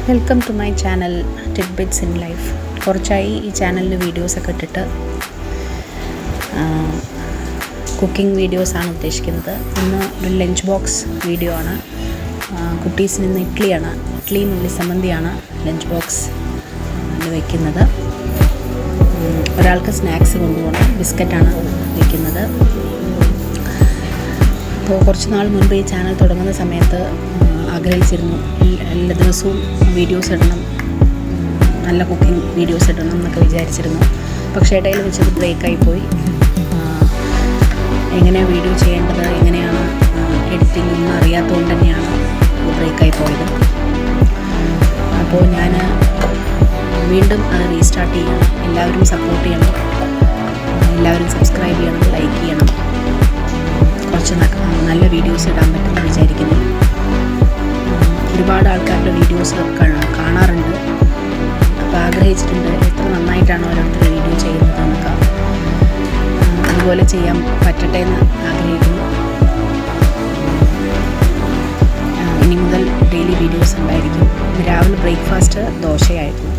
Welcome to my channel tidbits in life. കുറച്ചായി ഈ ചാനലിൽ വീഡിയോസൊക്കെ ഇട്ടിട്ട്. കുക്കിംഗ് വീഡിയോസാണ് ഉദ്ദേശിക്കുന്നത്. ഇന്ന് ഒരു ലഞ്ച് ബോക്സ് വീഡിയോ ആണ്. കുട്ടീസിന് ഇന്ന് ഇഡ്ഡലിയും ഉള്ളി സമ്മന്തിയാണ് ലഞ്ച് ബോക്സ് വയ്ക്കുന്നത്. ഒരാൾക്ക് സ്നാക്സ് കൊണ്ടുപോകണം, ബിസ്ക്കറ്റാണ് വയ്ക്കുന്നത്. അപ്പോൾ കുറച്ച് നാൾ മുൻപ് ഈ ചാനൽ തുടങ്ങുന്ന സമയത്ത് ആഗ്രഹിച്ചിരുന്നു എല്ലാ ദിവസവും വീഡിയോസ് ഇടണം, നല്ല കുക്കിംഗ് വീഡിയോസ് ഇടണം എന്നൊക്കെ വിചാരിച്ചിരുന്നു. പക്ഷേ ഇടയിൽ വെച്ചത് ബ്രേക്കായിപ്പോയി. എങ്ങനെയാണ് വീഡിയോ ചെയ്യേണ്ടത്, എങ്ങനെയാണ് എഡിറ്റിംഗ് ഒന്നും അറിയാത്തതുകൊണ്ട് തന്നെയാണ് ബ്രേക്കായി പോയത്. അപ്പോൾ ഞാൻ വീണ്ടും അത് റീസ്റ്റാർട്ട് ചെയ്യണം. എല്ലാവരും സപ്പോർട്ട് ചെയ്യണം, എല്ലാവരും സബ്സ്ക്രൈബ് ചെയ്യണം, ലൈക്ക് ചെയ്യണം. കുറച്ച് നല്ല വീഡിയോസ് ഇടാൻ പറ്റുമെന്ന് വിചാരിക്കുന്നു. ഒരുപാട് ആൾക്കാരുടെ വീഡിയോസ് കാണാറുണ്ട്. അപ്പോൾ ആഗ്രഹിച്ചിട്ടുണ്ട് എത്ര നന്നായിട്ടാണ് ഓരോരുത്തർ വീഡിയോ ചെയ്യുന്നത് എന്നൊക്കെ. അതുപോലെ ചെയ്യാൻ പറ്റട്ടെ എന്ന് ആഗ്രഹിക്കുന്നു. ഇനി മുതൽ ഡെയിലി വീഡിയോസ് ഉണ്ടായിരിക്കും. രാവിലെ ബ്രേക്ക്ഫാസ്റ്റ് ദോശയായിരുന്നു.